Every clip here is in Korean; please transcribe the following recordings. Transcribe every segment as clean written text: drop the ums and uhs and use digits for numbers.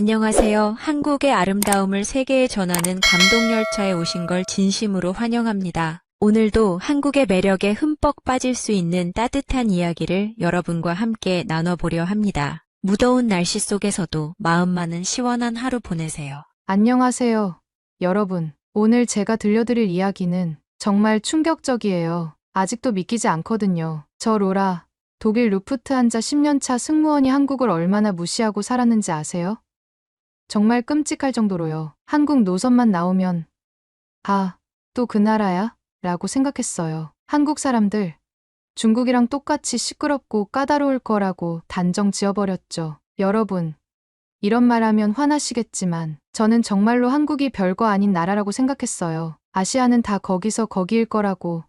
안녕하세요. 한국의 아름다움을 세계에 전하는 감동열차에 오신 걸 진심으로 환영합니다. 오늘도 한국의 매력에 흠뻑 빠질 수 있는 따뜻한 이야기를 여러분과 함께 나눠보려 합니다. 무더운 날씨 속에서도 마음만은 시원한 하루 보내세요. 안녕하세요, 여러분. 오늘 제가 들려드릴 이야기는 정말 충격적이에요. 아직도 믿기지 않거든요. 저 로라, 독일 루프트한자 10년차 승무원이 한국을 얼마나 무시하고 살았는지 아세요? 정말 끔찍할 정도로요. 한국 노선만 나오면 아, 또 그 나라야? 라고 생각했어요. 한국 사람들, 중국이랑 똑같이 시끄럽고 까다로울 거라고 단정 지어버렸죠. 여러분, 이런 말하면 화나시겠지만 저는 정말로 한국이 별거 아닌 나라라고 생각했어요. 아시아는 다 거기서 거기일 거라고,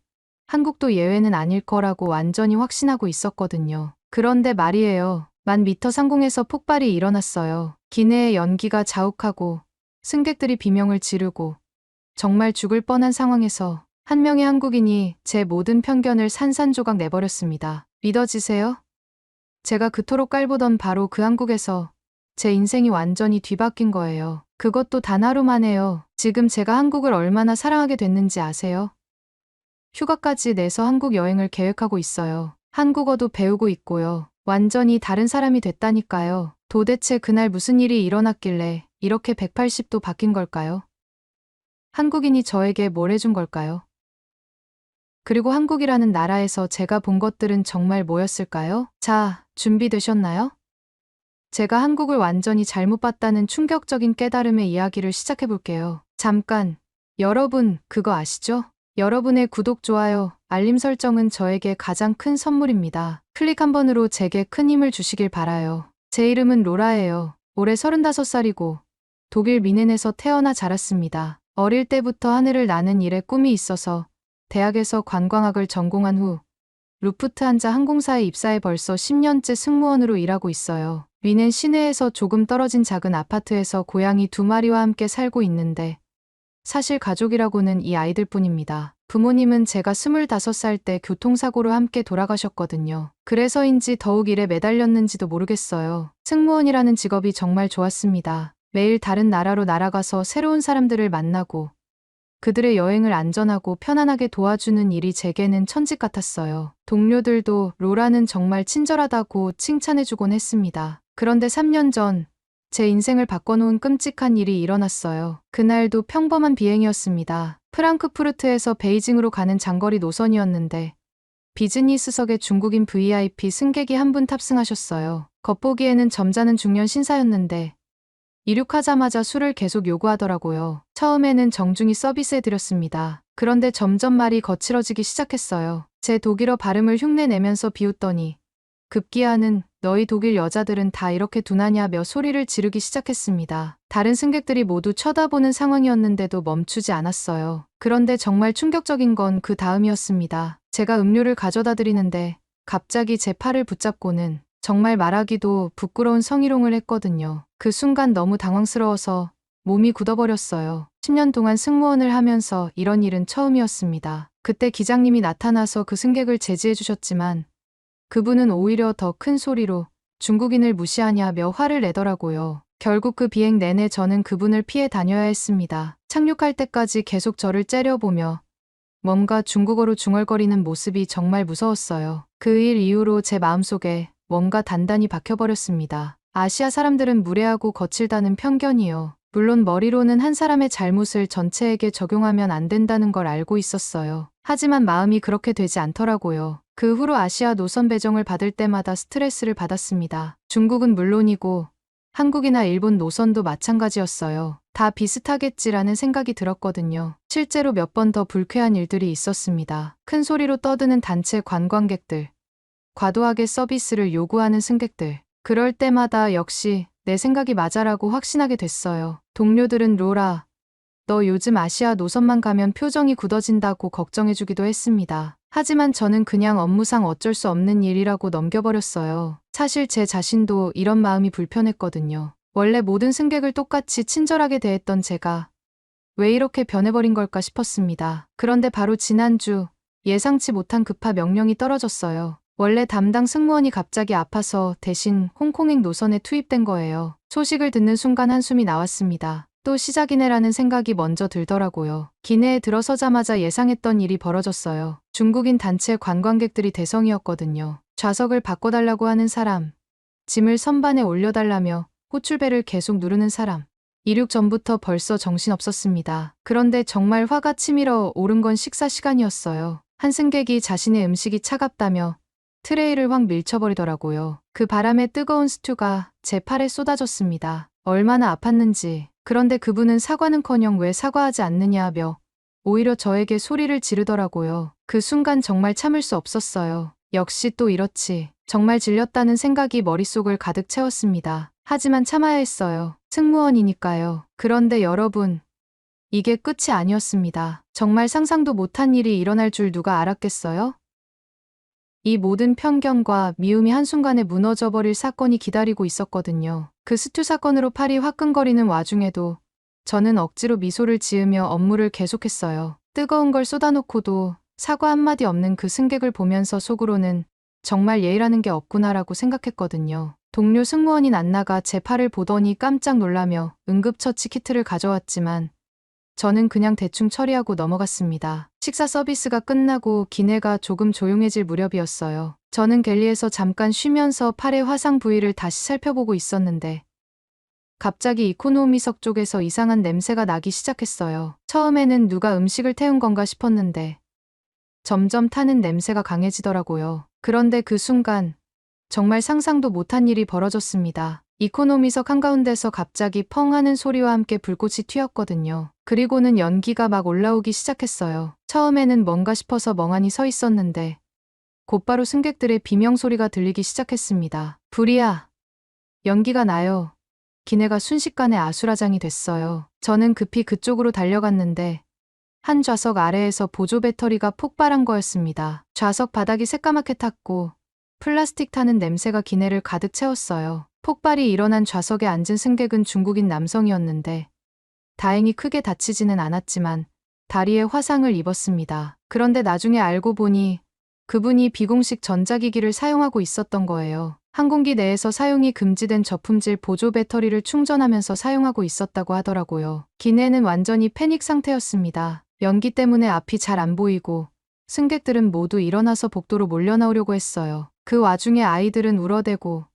한국도 예외는 아닐 거라고 완전히 확신하고 있었거든요. 그런데 말이에요. 1000m 상공에서 폭발이 일어났어요. 기내의 연기가 자욱하고 승객들이 비명을 지르고 정말 죽을 뻔한 상황에서 한 명의 한국인이 제 모든 편견을 산산조각 내버렸습니다. 믿어지세요? 제가 그토록 깔보던 바로 그 한국에서 제 인생이 완전히 뒤바뀐 거예요. 그것도 단 하루 만에요. 지금 제가 한국을 얼마나 사랑하게 됐는지 아세요? 휴가까지 내서 한국 여행을 계획하고 있어요. 한국어도 배우고 있고요. 완전히 다른 사람이 됐다니까요. 도대체 그날 무슨 일이 일어났길래 이렇게 180도 바뀐 걸까요? 한국인이 저에게 뭘 해준 걸까요? 그리고 한국이라는 나라에서 제가 본 것들은 정말 뭐였을까요? 자, 준비되셨나요? 제가 한국을 완전히 잘못 봤다는 충격적인 깨달음의 이야기를 시작해볼게요. 잠깐, 여러분, 그거 아시죠? 여러분의 구독, 좋아요, 알림 설정은 저에게 가장 큰 선물입니다. 클릭 한 번으로 제게 큰 힘을 주시길 바라요. 제 이름은 로라예요. 올해 35살이고 독일 미넨에서 태어나 자랐습니다. 어릴 때부터 하늘을 나는 일에 꿈이 있어서 대학에서 관광학을 전공한 후 루프트한자 항공사에 입사해 벌써 10년째 승무원으로 일하고 있어요. 미넨 시내에서 조금 떨어진 작은 아파트에서 고양이 2마리와 함께 살고 있는데 사실 가족이라고는 이 아이들뿐입니다. 부모님은 제가 25살 때 교통사고로 함께 돌아가셨거든요. 그래서인지 더욱 일에 매달렸는지도 모르겠어요. 승무원이라는 직업이 정말 좋았습니다. 매일 다른 나라로 날아가서 새로운 사람들을 만나고 그들의 여행을 안전하고 편안하게 도와주는 일이 제게는 천직 같았어요. 동료들도 로라는 정말 친절하다고 칭찬해주곤 했습니다. 그런데 3년 전 제 인생을 바꿔놓은 끔찍한 일이 일어났어요. 그날도 평범한 비행이었습니다. 프랑크푸르트에서 베이징으로 가는 장거리 노선이었는데 비즈니스석에 중국인 VIP 승객이 한 분 탑승하셨어요. 겉보기에는 점잖은 중년 신사였는데 이륙하자마자 술을 계속 요구하더라고요. 처음에는 정중히 서비스해드렸습니다. 그런데 점점 말이 거칠어지기 시작했어요. 제 독일어 발음을 흉내내면서 비웃더니 급기야는 너희 독일 여자들은 다 이렇게 둔하냐며 소리를 지르기 시작했습니다. 다른 승객들이 모두 쳐다보는 상황이었는데도 멈추지 않았어요. 그런데 정말 충격적인 건 그 다음이었습니다. 제가 음료를 가져다 드리는데 갑자기 제 팔을 붙잡고는 정말 말하기도 부끄러운 성희롱을 했거든요. 그 순간 너무 당황스러워서 몸이 굳어버렸어요. 10년 동안 승무원을 하면서 이런 일은 처음이었습니다. 그때 기장님이 나타나서 그 승객을 제지해 주셨지만 그분은 오히려 더 큰 소리로 중국인을 무시하냐며 화를 내더라고요. 결국 그 비행 내내 저는 그분을 피해 다녀야 했습니다. 착륙할 때까지 계속 저를 째려보며 뭔가 중국어로 중얼거리는 모습이 정말 무서웠어요. 그 일 이후로 제 마음속에 뭔가 단단히 박혀버렸습니다. 아시아 사람들은 무례하고 거칠다는 편견이요. 물론 머리로는 한 사람의 잘못을 전체에게 적용하면 안 된다는 걸 알고 있었어요. 하지만 마음이 그렇게 되지 않더라고요. 그 후로 아시아 노선 배정을 받을 때마다 스트레스를 받았습니다. 중국은 물론이고 한국이나 일본 노선도 마찬가지였어요. 다 비슷하겠지라는 생각이 들었거든요. 실제로 몇 번 더 불쾌한 일들이 있었습니다. 큰 소리로 떠드는 단체 관광객들, 과도하게 서비스를 요구하는 승객들. 그럴 때마다 역시 내 생각이 맞아라고 확신하게 됐어요. 동료들은 로라, 너 요즘 아시아 노선만 가면 표정이 굳어진다고 걱정해주기도 했습니다. 하지만 저는 그냥 업무상 어쩔 수 없는 일이라고 넘겨버렸어요. 사실 제 자신도 이런 마음이 불편했거든요. 원래 모든 승객을 똑같이 친절하게 대했던 제가 왜 이렇게 변해버린 걸까 싶었습니다. 그런데 바로 지난주 예상치 못한 급파 명령이 떨어졌어요. 원래 담당 승무원이 갑자기 아파서 대신 홍콩행 노선에 투입된 거예요. 소식을 듣는 순간 한숨이 나왔습니다. 또 시작이네라는 생각이 먼저 들더라고요. 기내에 들어서자마자 예상했던 일이 벌어졌어요. 중국인 단체 관광객들이 대성이었거든요. 좌석을 바꿔달라고 하는 사람, 짐을 선반에 올려달라며 호출벨을 계속 누르는 사람. 이륙 전부터 벌써 정신없었습니다. 그런데 정말 화가 치밀어 오른 건 식사 시간이었어요. 한 승객이 자신의 음식이 차갑다며 트레이를 확 밀쳐버리더라고요. 그 바람에 뜨거운 스튜가 제 팔에 쏟아졌습니다. 얼마나 아팠는지. 그런데 그분은 사과는커녕 왜 사과하지 않느냐며 오히려 저에게 소리를 지르더라고요. 그 순간 정말 참을 수 없었어요. 역시 또 이렇지. 정말 질렸다는 생각이 머릿속을 가득 채웠습니다. 하지만 참아야 했어요. 승무원이니까요. 그런데 여러분, 이게 끝이 아니었습니다. 정말 상상도 못한 일이 일어날 줄 누가 알았겠어요? 이 모든 편견과 미움이 한순간에 무너져버릴 사건이 기다리고 있었거든요. 그 스튜 사건으로 팔이 화끈거리는 와중에도 저는 억지로 미소를 지으며 업무를 계속했어요. 뜨거운 걸 쏟아놓고도 사과 한마디 없는 그 승객을 보면서 속으로는 정말 예의라는 게 없구나라고 생각했거든요. 동료 승무원인 안나가 제 팔을 보더니 깜짝 놀라며 응급처치 키트를 가져왔지만 저는 그냥 대충 처리하고 넘어갔습니다. 식사 서비스가 끝나고 기내가 조금 조용해질 무렵이었어요. 저는 갤리에서 잠깐 쉬면서 팔의 화상 부위를 다시 살펴보고 있었는데 갑자기 이코노미석 쪽에서 이상한 냄새가 나기 시작했어요. 처음에는 누가 음식을 태운 건가 싶었는데 점점 타는 냄새가 강해지더라고요. 그런데 그 순간 정말 상상도 못한 일이 벌어졌습니다. 이코노미석 한가운데서 갑자기 펑 하는 소리와 함께 불꽃이 튀었거든요. 그리고는 연기가 막 올라오기 시작했어요. 처음에는 뭔가 싶어서 멍하니 서 있었는데 곧바로 승객들의 비명소리가 들리기 시작했습니다. 불이야. 연기가 나요. 기내가 순식간에 아수라장이 됐어요. 저는 급히 그쪽으로 달려갔는데 한 좌석 아래에서 보조 배터리가 폭발한 거였습니다. 좌석 바닥이 새까맣게 탔고 플라스틱 타는 냄새가 기내를 가득 채웠어요. 폭발이 일어난 좌석에 앉은 승객은 중국인 남성이었는데 다행히 크게 다치지는 않았지만 다리에 화상을 입었습니다. 그런데 나중에 알고 보니 그분이 비공식 전자기기를 사용하고 있었던 거예요. 항공기 내에서 사용이 금지된 저품질 보조 배터리를 충전하면서 사용하고 있었다고 하더라고요. 기내는 완전히 패닉 상태였습니다. 연기 때문에 앞이 잘 안 보이고 승객들은 모두 일어나서 복도로 몰려나오려고 했어요. 그 와중에 아이들은 울어대고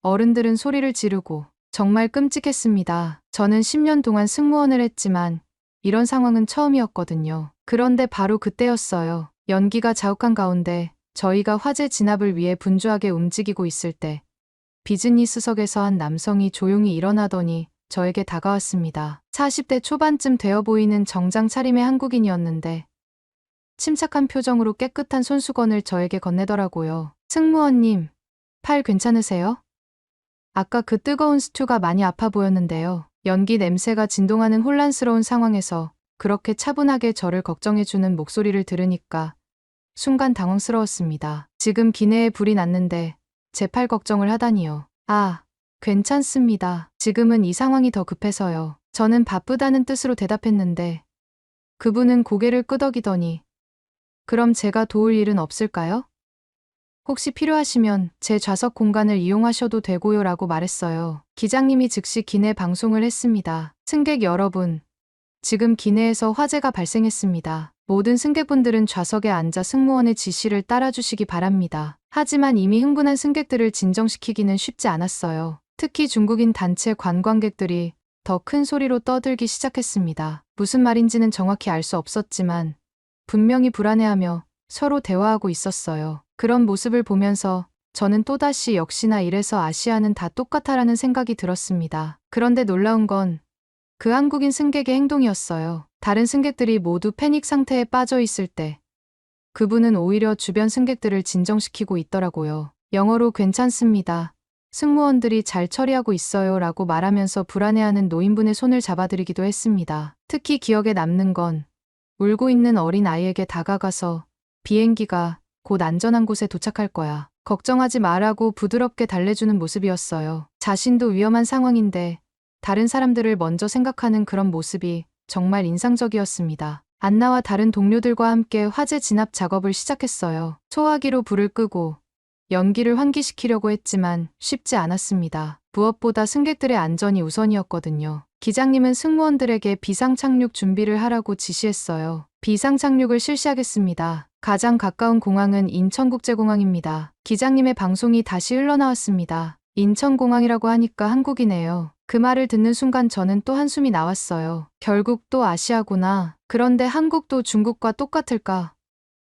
어른들은 소리를 지르고 정말 끔찍했습니다. 저는 10년 동안 승무원을 했지만 이런 상황은 처음이었거든요. 그런데 바로 그때였어요. 연기가 자욱한 가운데 저희가 화재 진압을 위해 분주하게 움직이고 있을 때 비즈니스석에서 한 남성이 조용히 일어나더니 저에게 다가왔습니다. 40대 초반쯤 되어 보이는 정장 차림의 한국인이었는데 침착한 표정으로 깨끗한 손수건을 저에게 건네더라고요. 승무원님, 팔 괜찮으세요? 아까 그 뜨거운 스튜가 많이 아파 보였는데요. 연기 냄새가 진동하는 혼란스러운 상황에서 그렇게 차분하게 저를 걱정해주는 목소리를 들으니까 순간 당황스러웠습니다. 지금 기내에 불이 났는데 제 팔 걱정을 하다니요. 아, 괜찮습니다. 지금은 이 상황이 더 급해서요. 저는 바쁘다는 뜻으로 대답했는데 그분은 고개를 끄덕이더니 그럼 제가 도울 일은 없을까요? 혹시 필요하시면 제 좌석 공간을 이용하셔도 되고요 라고 말했어요. 기장님이 즉시 기내 방송을 했습니다. 승객 여러분, 지금 기내에서 화재가 발생했습니다. 모든 승객분들은 좌석에 앉아 승무원의 지시를 따라주시기 바랍니다. 하지만 이미 흥분한 승객들을 진정시키기는 쉽지 않았어요. 특히 중국인 단체 관광객들이 더 큰 소리로 떠들기 시작했습니다. 무슨 말인지는 정확히 알 수 없었지만 분명히 불안해하며 서로 대화하고 있었어요. 그런 모습을 보면서 저는 또다시 역시나 이래서 아시아는 다 똑같아라는 생각이 들었습니다. 그런데 놀라운 건 그 한국인 승객의 행동이었어요. 다른 승객들이 모두 패닉 상태에 빠져 있을 때 그분은 오히려 주변 승객들을 진정시키고 있더라고요. 영어로 괜찮습니다. 승무원들이 잘 처리하고 있어요 라고 말하면서 불안해하는 노인분의 손을 잡아드리기도 했습니다. 특히 기억에 남는 건 울고 있는 어린 아이에게 다가가서 비행기가 곧 안전한 곳에 도착할 거야. 걱정하지 말라고 부드럽게 달래주는 모습이었어요. 자신도 위험한 상황인데 다른 사람들을 먼저 생각하는 그런 모습이 정말 인상적이었습니다. 안나와 다른 동료들과 함께 화재 진압 작업을 시작했어요. 소화기로 불을 끄고 연기를 환기시키려고 했지만 쉽지 않았습니다. 무엇보다 승객들의 안전이 우선이었거든요. 기장님은 승무원들에게 비상착륙 준비를 하라고 지시했어요. 비상착륙을 실시하겠습니다. 가장 가까운 공항은 인천국제공항입니다. 기장님의 방송이 다시 흘러나왔습니다. 인천공항이라고 하니까 한국이네요. 그 말을 듣는 순간 저는 또 한숨이 나왔어요. 결국 또 아시아구나. 그런데 한국도 중국과 똑같을까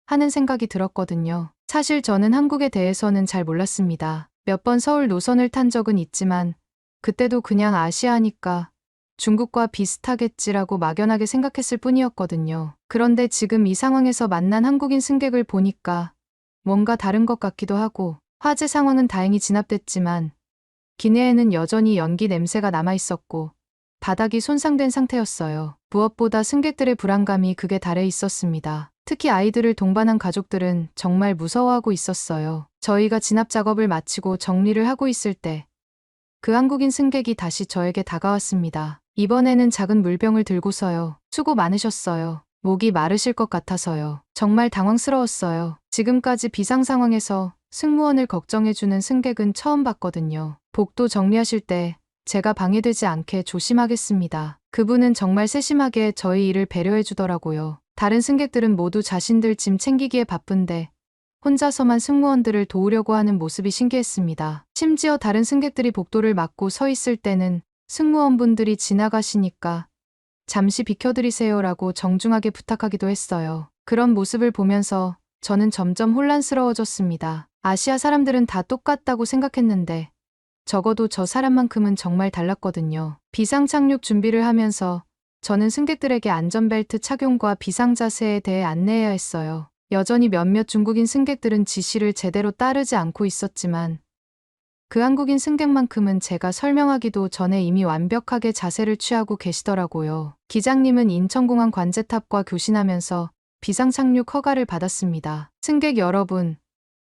하는 생각이 들었거든요. 사실 저는 한국에 대해서는 잘 몰랐습니다. 몇 번 서울 노선을 탄 적은 있지만 그때도 그냥 아시아니까 중국과 비슷하겠지라고 막연하게 생각했을 뿐이었거든요. 그런데 지금 이 상황에서 만난 한국인 승객을 보니까 뭔가 다른 것 같기도 하고 화재 상황은 다행히 진압됐지만 기내에는 여전히 연기 냄새가 남아있었고 바닥이 손상된 상태였어요. 무엇보다 승객들의 불안감이 극에 달해 있었습니다. 특히 아이들을 동반한 가족들은 정말 무서워하고 있었어요. 저희가 진압 작업을 마치고 정리를 하고 있을 때 그 한국인 승객이 다시 저에게 다가왔습니다. 이번에는 작은 물병을 들고서요. 수고 많으셨어요. 목이 마르실 것 같아서요. 정말 당황스러웠어요. 지금까지 비상 상황에서 승무원을 걱정해주는 승객은 처음 봤거든요. 복도 정리하실 때 제가 방해되지 않게 조심하겠습니다. 그분은 정말 세심하게 저희 일을 배려해주더라고요. 다른 승객들은 모두 자신들 짐 챙기기에 바쁜데 혼자서만 승무원들을 도우려고 하는 모습이 신기했습니다. 심지어 다른 승객들이 복도를 막고 서 있을 때는 승무원분들이 지나가시니까 잠시 비켜드리세요라고 정중하게 부탁하기도 했어요. 그런 모습을 보면서 저는 점점 혼란스러워졌습니다. 아시아 사람들은 다 똑같다고 생각했는데 적어도 저 사람만큼은 정말 달랐거든요. 비상착륙 준비를 하면서 저는 승객들에게 안전벨트 착용과 비상자세에 대해 안내해야 했어요. 여전히 몇몇 중국인 승객들은 지시를 제대로 따르지 않고 있었지만 그 한국인 승객만큼은 제가 설명하기도 전에 이미 완벽하게 자세를 취하고 계시더라고요. 기장님은 인천공항 관제탑과 교신하면서 비상착륙 허가를 받았습니다. 승객 여러분,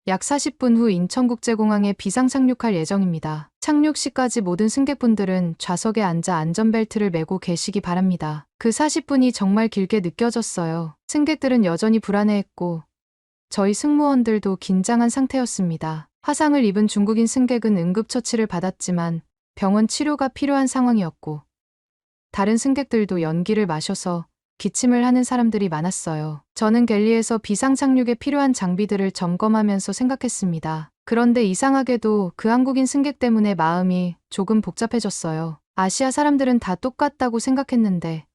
약 40분 후 인천국제공항에 비상착륙할 예정입니다. 착륙 시까지 모든 승객분들은 좌석에 앉아 안전벨트를 매고 계시기 바랍니다. 그 40분이 정말 길게 느껴졌어요. 승객들은 여전히 불안해했고 저희 승무원들도 긴장한 상태였습니다. 화상을 입은 중국인 승객은 응급처치를 받았지만 병원 치료가 필요한 상황이었고 다른 승객들도 연기를 마셔서 기침을 하는 사람들이 많았어요. 저는 갤리에서 비상착륙에 필요한 장비들을 점검하면서 생각했습니다. 그런데 이상하게도 그 한국인 승객 때문에 마음이 조금 복잡해졌어요. 아시아 사람들은 다 똑같다고 생각했는데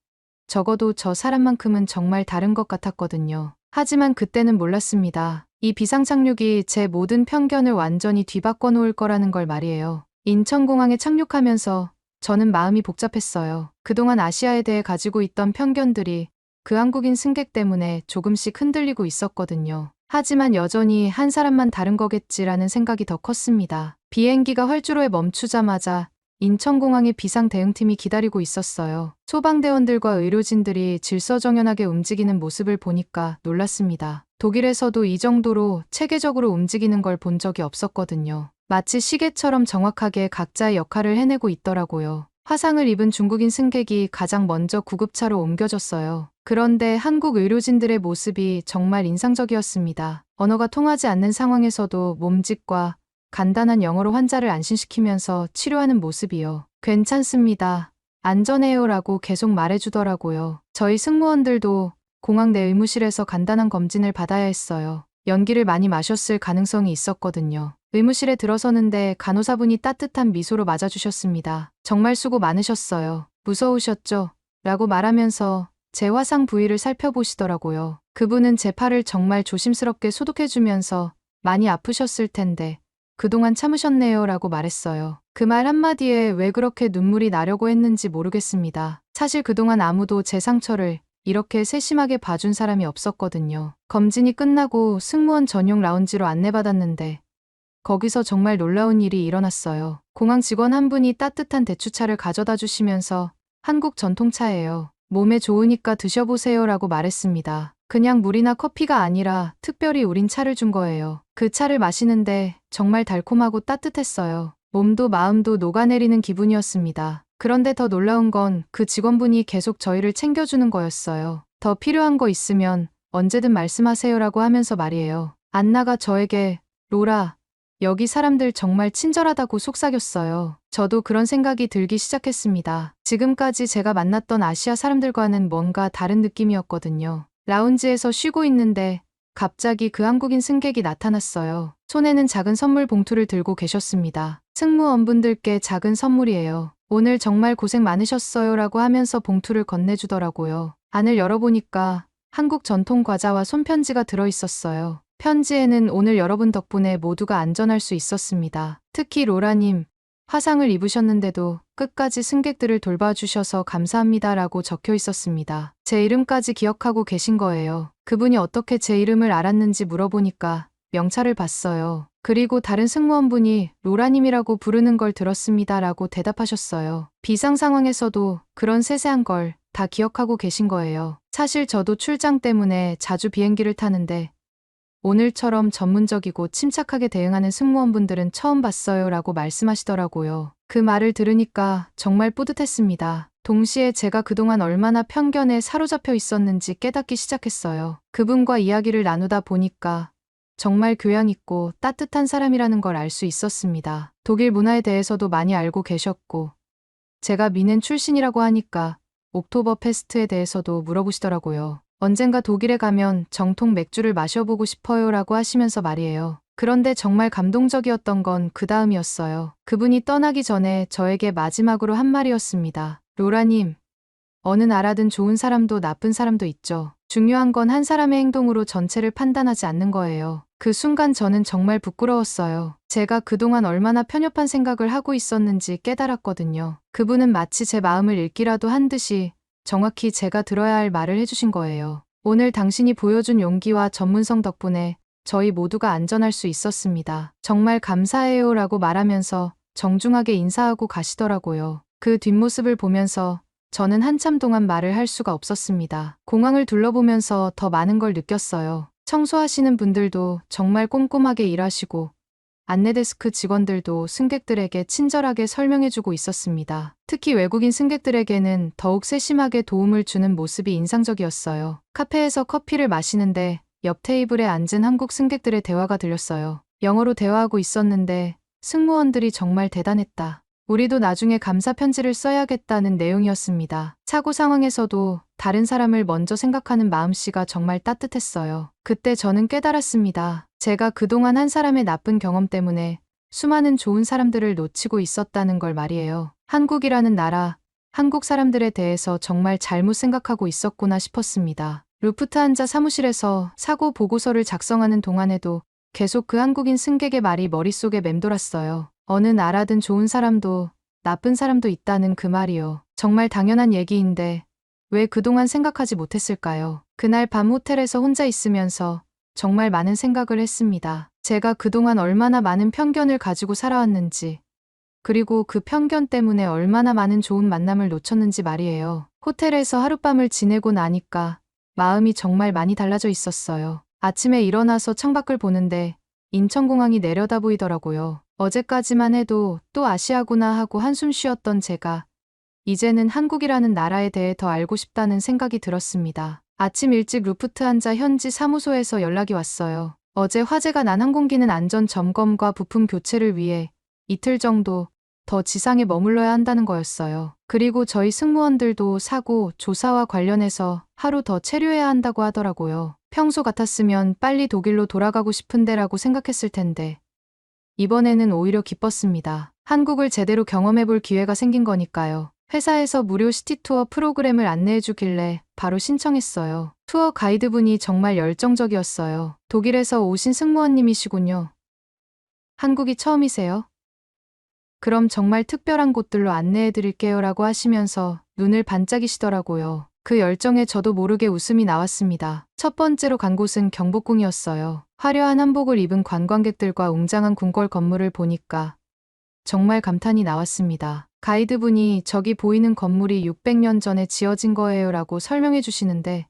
적어도 저 사람만큼은 정말 다른 것 같았거든요. 하지만 그때는 몰랐습니다. 이 비상착륙이 제 모든 편견을 완전히 뒤바꿔 놓을 거라는 걸 말이에요. 인천공항에 착륙하면서 저는 마음이 복잡했어요. 그동안 아시아에 대해 가지고 있던 편견들이 그 한국인 승객 때문에 조금씩 흔들리고 있었거든요. 하지만 여전히 한 사람만 다른 거겠지라는 생각이 더 컸습니다. 비행기가 활주로에 멈추자마자 인천공항에 비상대응팀이 기다리고 있었어요. 소방대원들과 의료진들이 질서정연하게 움직이는 모습을 보니까 놀랐습니다. 독일에서도 이 정도로 체계적으로 움직이는 걸 본 적이 없었거든요. 마치 시계처럼 정확하게 각자의 역할을 해내고 있더라고요. 화상을 입은 중국인 승객이 가장 먼저 구급차로 옮겨졌어요. 그런데 한국 의료진들의 모습이 정말 인상적이었습니다. 언어가 통하지 않는 상황에서도 몸짓과 간단한 영어로 환자를 안심시키면서 치료하는 모습이요. 괜찮습니다. 안전해요라고 계속 말해주더라고요. 저희 승무원들도 공항 내 의무실에서 간단한 검진을 받아야 했어요. 연기를 많이 마셨을 가능성이 있었거든요. 의무실에 들어서는데 간호사분이 따뜻한 미소로 맞아주셨습니다. 정말 수고 많으셨어요. 무서우셨죠? 라고 말하면서 제 화상 부위를 살펴보시더라고요. 그분은 제 팔을 정말 조심스럽게 소독해주면서 많이 아프셨을 텐데 그동안 참으셨네요 라고 말했어요. 그 말 한마디에 왜 그렇게 눈물이 나려고 했는지 모르겠습니다. 사실 그동안 아무도 제 상처를 이렇게 세심하게 봐준 사람이 없었거든요. 검진이 끝나고 승무원 전용 라운지로 안내받았는데 거기서 정말 놀라운 일이 일어났어요. 공항 직원 한 분이 따뜻한 대추차를 가져다 주시면서 한국 전통차예요. 몸에 좋으니까 드셔보세요 라고 말했습니다. 그냥 물이나 커피가 아니라 특별히 우린 차를 준 거예요. 그 차를 마시는데 정말 달콤하고 따뜻했어요. 몸도 마음도 녹아내리는 기분이었습니다. 그런데 더 놀라운 건 그 직원분이 계속 저희를 챙겨주는 거였어요. 더 필요한 거 있으면 언제든 말씀하세요라고 하면서 말이에요. 안나가 저에게 로라, 여기 사람들 정말 친절하다고 속삭였어요. 저도 그런 생각이 들기 시작했습니다. 지금까지 제가 만났던 아시아 사람들과는 뭔가 다른 느낌이었거든요. 라운지에서 쉬고 있는데 갑자기 그 한국인 승객이 나타났어요. 손에는 작은 선물 봉투를 들고 계셨습니다. 승무원분들께 작은 선물이에요. 오늘 정말 고생 많으셨어요 라고 하면서 봉투를 건네주더라고요. 안을 열어보니까 한국 전통 과자와 손편지가 들어있었어요. 편지에는 오늘 여러분 덕분에 모두가 안전할 수 있었습니다. 특히 로라님, 화상을 입으셨는데도 끝까지 승객들을 돌봐주셔서 감사합니다라고 적혀 있었습니다. 제 이름까지 기억하고 계신 거예요. 그분이 어떻게 제 이름을 알았는지 물어보니까 명찰을 봤어요. 그리고 다른 승무원분이 로라님이라고 부르는 걸 들었습니다라고 대답하셨어요. 비상 상황에서도 그런 세세한 걸 다 기억하고 계신 거예요. 사실 저도 출장 때문에 자주 비행기를 타는데 오늘처럼 전문적이고 침착하게 대응하는 승무원분들은 처음 봤어요 라고 말씀하시더라고요. 그 말을 들으니까 정말 뿌듯했습니다. 동시에 제가 그동안 얼마나 편견에 사로잡혀 있었는지 깨닫기 시작했어요. 그분과 이야기를 나누다 보니까 정말 교양 있고 따뜻한 사람이라는 걸 알 수 있었습니다. 독일 문화에 대해서도 많이 알고 계셨고 제가 미넨 출신이라고 하니까 옥토버 페스트에 대해서도 물어보시더라고요. 언젠가 독일에 가면 정통 맥주를 마셔보고 싶어요 라고 하시면서 말이에요. 그런데 정말 감동적이었던 건 그 다음이었어요. 그분이 떠나기 전에 저에게 마지막으로 한 말이었습니다. 로라님, 어느 나라든 좋은 사람도 나쁜 사람도 있죠. 중요한 건 한 사람의 행동으로 전체를 판단하지 않는 거예요. 그 순간 저는 정말 부끄러웠어요. 제가 그동안 얼마나 편협한 생각을 하고 있었는지 깨달았거든요. 그분은 마치 제 마음을 읽기라도 한 듯이 정확히 제가 들어야 할 말을 해주신 거예요. 오늘 당신이 보여준 용기와 전문성 덕분에 저희 모두가 안전할 수 있었습니다. 정말 감사해요 라고 말하면서 정중하게 인사하고 가시더라고요. 그 뒷모습을 보면서 저는 한참 동안 말을 할 수가 없었습니다. 공항을 둘러보면서 더 많은 걸 느꼈어요. 청소하시는 분들도 정말 꼼꼼하게 일하시고 안내데스크 직원들도 승객들에게 친절하게 설명해주고 있었습니다. 특히 외국인 승객들에게는 더욱 세심하게 도움을 주는 모습이 인상적이었어요. 카페에서 커피를 마시는데 옆 테이블에 앉은 한국 승객들의 대화가 들렸어요. 영어로 대화하고 있었는데 승무원들이 정말 대단했다. 우리도 나중에 감사 편지를 써야겠다는 내용이었습니다. 사고 상황에서도 다른 사람을 먼저 생각하는 마음씨가 정말 따뜻했어요. 그때 저는 깨달았습니다. 제가 그동안 한 사람의 나쁜 경험 때문에 수많은 좋은 사람들을 놓치고 있었다는 걸 말이에요. 한국이라는 나라, 한국 사람들에 대해서 정말 잘못 생각하고 있었구나 싶었습니다. 루프트한자 사무실에서 사고 보고서를 작성하는 동안에도 계속 그 한국인 승객의 말이 머릿속에 맴돌았어요. 어느 나라든 좋은 사람도 나쁜 사람도 있다는 그 말이요. 정말 당연한 얘기인데 왜 그동안 생각하지 못했을까요? 그날 밤 호텔에서 혼자 있으면서 정말 많은 생각을 했습니다. 제가 그동안 얼마나 많은 편견을 가지고 살아왔는지, 그리고 그 편견 때문에 얼마나 많은 좋은 만남을 놓쳤는지 말이에요. 호텔에서 하룻밤을 지내고 나니까 마음이 정말 많이 달라져 있었어요. 아침에 일어나서 창밖을 보는데 인천공항이 내려다 보이더라고요. 어제까지만 해도 또 아시아구나 하고 한숨 쉬었던 제가 이제는 한국이라는 나라에 대해 더 알고 싶다는 생각이 들었습니다. 아침 일찍 루프트한자 현지 사무소에서 연락이 왔어요. 어제 화재가 난 항공기는 안전 점검과 부품 교체를 위해 이틀 정도 더 지상에 머물러야 한다는 거였어요. 그리고 저희 승무원들도 사고 조사와 관련해서 하루 더 체류해야 한다고 하더라고요. 평소 같았으면 빨리 독일로 돌아가고 싶은데라고 생각했을 텐데 이번에는 오히려 기뻤습니다. 한국을 제대로 경험해볼 기회가 생긴 거니까요. 회사에서 무료 시티투어 프로그램을 안내해주길래 바로 신청했어요. 투어 가이드분이 정말 열정적이었어요. 독일에서 오신 승무원님이시군요. 한국이 처음이세요? 그럼 정말 특별한 곳들로 안내해드릴게요 라고 하시면서 눈을 반짝이시더라고요. 그 열정에 저도 모르게 웃음이 나왔습니다. 첫 번째로 간 곳은 경복궁이었어요. 화려한 한복을 입은 관광객들과 웅장한 궁궐 건물을 보니까 정말 감탄이 나왔습니다. 가이드분이 저기 보이는 건물이 600년 전에 지어진 거예요 라고 설명해 주시는데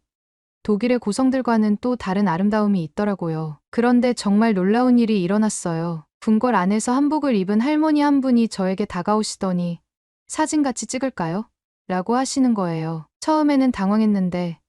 독일의 고성들과는 또 다른 아름다움이 있더라고요. 그런데 정말 놀라운 일이 일어났어요. 궁궐 안에서 한복을 입은 할머니 한 분이 저에게 다가오시더니 사진 같이 찍을까요? 라고 하시는 거예요. 처음에는 당황했는데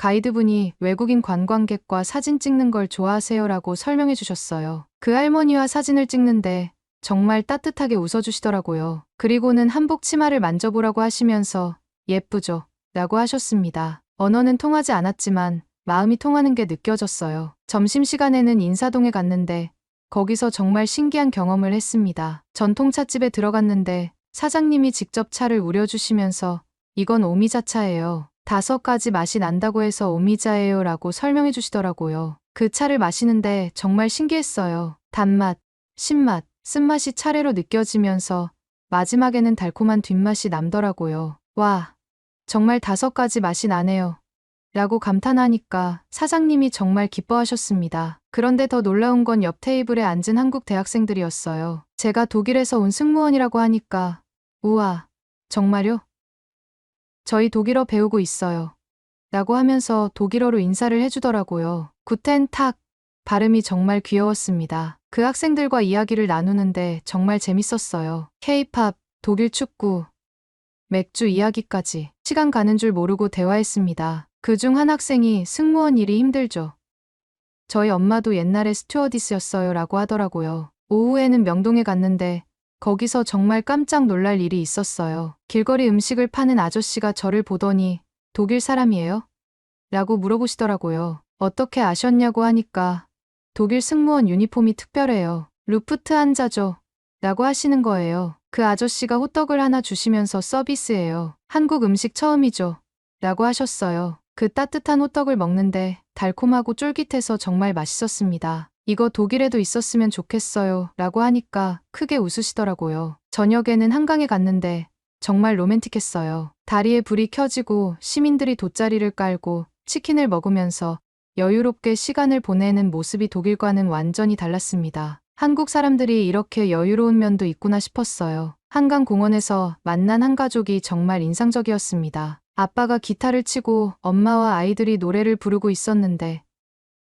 가이드분이 외국인 관광객과 사진 찍는 걸 좋아하세요라고 설명해 주셨어요. 그 할머니와 사진을 찍는데 정말 따뜻하게 웃어주시더라고요. 그리고는 한복 치마를 만져보라고 하시면서 예쁘죠? 라고 하셨습니다. 언어는 통하지 않았지만 마음이 통하는 게 느껴졌어요. 점심시간에는 인사동에 갔는데 거기서 정말 신기한 경험을 했습니다. 전통차집에 들어갔는데 사장님이 직접 차를 우려주시면서 이건 오미자차예요. 5가지 맛이 난다고 해서 오미자예요 라고 설명해 주시더라고요. 그 차를 마시는데 정말 신기했어요. 단맛, 신맛, 쓴맛이 차례로 느껴지면서 마지막에는 달콤한 뒷맛이 남더라고요. 와, 정말 5가지 맛이 나네요. 라고 감탄하니까 사장님이 정말 기뻐하셨습니다. 그런데 더 놀라운 건 옆 테이블에 앉은 한국 대학생들이었어요. 제가 독일에서 온 승무원이라고 하니까 우와, 정말요? 저희 독일어 배우고 있어요. 라고 하면서 독일어로 인사를 해주더라고요. 구텐 탁. 발음이 정말 귀여웠습니다. 그 학생들과 이야기를 나누는데 정말 재밌었어요. K-팝, 독일 축구, 맥주 이야기까지 시간 가는 줄 모르고 대화했습니다. 그중 한 학생이 승무원 일이 힘들죠. 저희 엄마도 옛날에 스튜어디스였어요 라고 하더라고요. 오후에는 명동에 갔는데 거기서 정말 깜짝 놀랄 일이 있었어요. 길거리 음식을 파는 아저씨가 저를 보더니 독일 사람이에요? 라고 물어보시더라고요. 어떻게 아셨냐고 하니까 독일 승무원 유니폼이 특별해요. 루프트한자죠. 라고 하시는 거예요. 그 아저씨가 호떡을 하나 주시면서 서비스예요. 한국 음식 처음이죠. 라고 하셨어요. 그 따뜻한 호떡을 먹는데 달콤하고 쫄깃해서 정말 맛있었습니다. 이거 독일에도 있었으면 좋겠어요. 라고 하니까 크게 웃으시더라고요. 저녁에는 한강에 갔는데 정말 로맨틱했어요. 다리에 불이 켜지고 시민들이 돗자리를 깔고 치킨을 먹으면서 여유롭게 시간을 보내는 모습이 독일과는 완전히 달랐습니다. 한국 사람들이 이렇게 여유로운 면도 있구나 싶었어요. 한강 공원에서 만난 한 가족이 정말 인상적이었습니다. 아빠가 기타를 치고 엄마와 아이들이 노래를 부르고 있었는데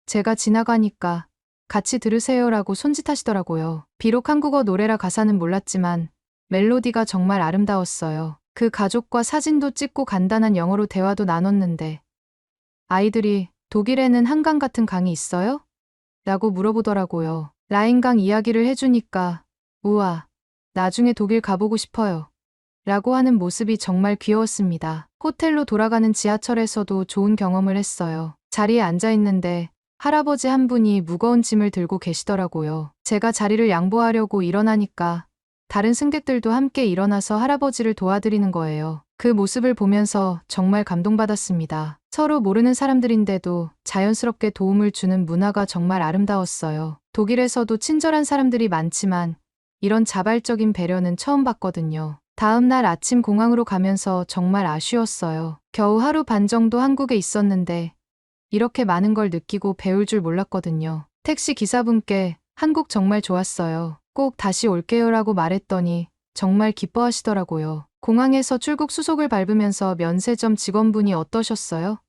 제가 지나가니까 같이 들으세요라고 손짓하시더라고요. 비록 한국어 노래라 가사는 몰랐지만 멜로디가 정말 아름다웠어요. 그 가족과 사진도 찍고 간단한 영어로 대화도 나눴는데 아이들이 독일에는 한강 같은 강이 있어요? 라고 물어보더라고요. 라인강 이야기를 해주니까 우와, 나중에 독일 가보고 싶어요. 라고 하는 모습이 정말 귀여웠습니다. 호텔로 돌아가는 지하철에서도 좋은 경험을 했어요. 자리에 앉아 있는데 할아버지 한 분이 무거운 짐을 들고 계시더라고요. 제가 자리를 양보하려고 일어나니까 다른 승객들도 함께 일어나서 할아버지를 도와드리는 거예요. 그 모습을 보면서 정말 감동받았습니다. 서로 모르는 사람들인데도 자연스럽게 도움을 주는 문화가 정말 아름다웠어요. 독일에서도 친절한 사람들이 많지만 이런 자발적인 배려는 처음 봤거든요. 다음 날 아침 공항으로 가면서 정말 아쉬웠어요. 겨우 하루 반 정도 한국에 있었는데 이렇게 많은 걸 느끼고 배울 줄 몰랐거든요. 택시 기사분께 한국 정말 좋았어요. 꼭 다시 올게요라고 말했더니 정말 기뻐하시더라고요. 공항에서 출국 수속을 밟으면서 면세점 직원분이 어떠셨어요?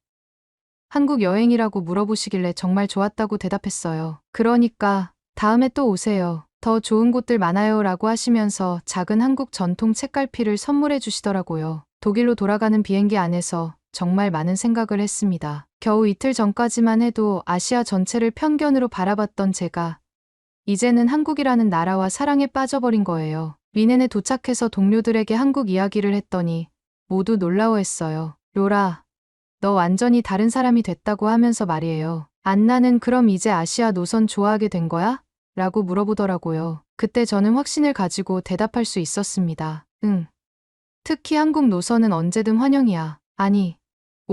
한국 여행이라고 물어보시길래 정말 좋았다고 대답했어요. 그러니까 다음에 또 오세요. 더 좋은 곳들 많아요 라고 하시면서 작은 한국 전통 책갈피를 선물해 주시더라고요. 독일로 돌아가는 비행기 안에서 정말 많은 생각을 했습니다. 겨우 이틀 전까지만 해도 아시아 전체를 편견으로 바라봤던 제가 이제는 한국이라는 나라와 사랑에 빠져버린 거예요. 미넨에 도착해서 동료들에게 한국 이야기를 했더니 모두 놀라워했어요. 로라, 너 완전히 다른 사람이 됐다고 하면서 말이에요. 안나는 그럼 이제 아시아 노선 좋아하게 된 거야? 라고 물어보더라고요. 그때 저는 확신을 가지고 대답할 수 있었습니다. 응. 특히 한국 노선은 언제든 환영이야. 아니,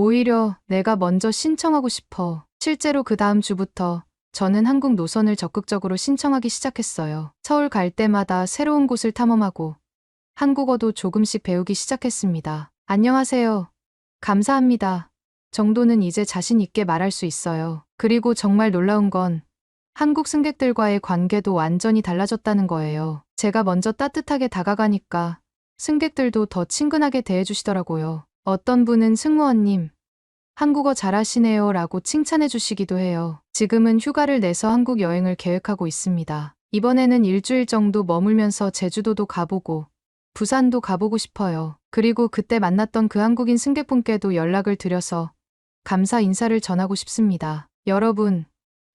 오히려 내가 먼저 신청하고 싶어. 실제로 그 다음 주부터 저는 한국 노선을 적극적으로 신청하기 시작했어요. 서울 갈 때마다 새로운 곳을 탐험하고 한국어도 조금씩 배우기 시작했습니다. 안녕하세요. 감사합니다. 정도는 이제 자신 있게 말할 수 있어요. 그리고 정말 놀라운 건 한국 승객들과의 관계도 완전히 달라졌다는 거예요. 제가 먼저 따뜻하게 다가가니까 승객들도 더 친근하게 대해주시더라고요. 어떤 분은 승무원님, 한국어 잘하시네요 라고 칭찬해 주시기도 해요. 지금은 휴가를 내서 한국 여행을 계획하고 있습니다. 이번에는 일주일 정도 머물면서 제주도도 가보고 부산도 가보고 싶어요. 그리고 그때 만났던 그 한국인 승객분께도 연락을 드려서 감사 인사를 전하고 싶습니다. 여러분,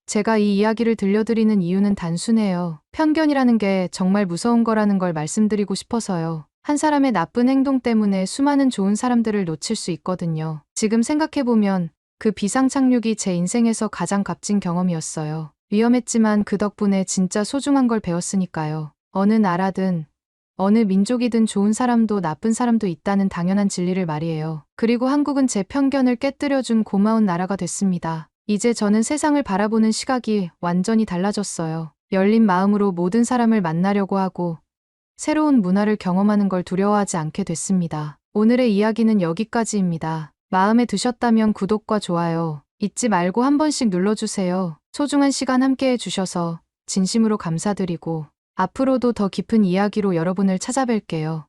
제가 이 이야기를 들려드리는 이유는 단순해요. 편견이라는 게 정말 무서운 거라는 걸 말씀드리고 싶어서요. 한 사람의 나쁜 행동 때문에 수많은 좋은 사람들을 놓칠 수 있거든요. 지금 생각해보면 그 비상착륙이 제 인생에서 가장 값진 경험이었어요. 위험했지만 그 덕분에 진짜 소중한 걸 배웠으니까요. 어느 나라든 어느 민족이든 좋은 사람도 나쁜 사람도 있다는 당연한 진리를 말이에요. 그리고 한국은 제 편견을 깨뜨려준 고마운 나라가 됐습니다. 이제 저는 세상을 바라보는 시각이 완전히 달라졌어요. 열린 마음으로 모든 사람을 만나려고 하고 새로운 문화를 경험하는 걸 두려워하지 않게 됐습니다. 오늘의 이야기는 여기까지입니다. 마음에 드셨다면 구독과 좋아요 잊지 말고 한 번씩 눌러주세요. 소중한 시간 함께 해주셔서 진심으로 감사드리고 앞으로도 더 깊은 이야기로 여러분을 찾아뵐게요.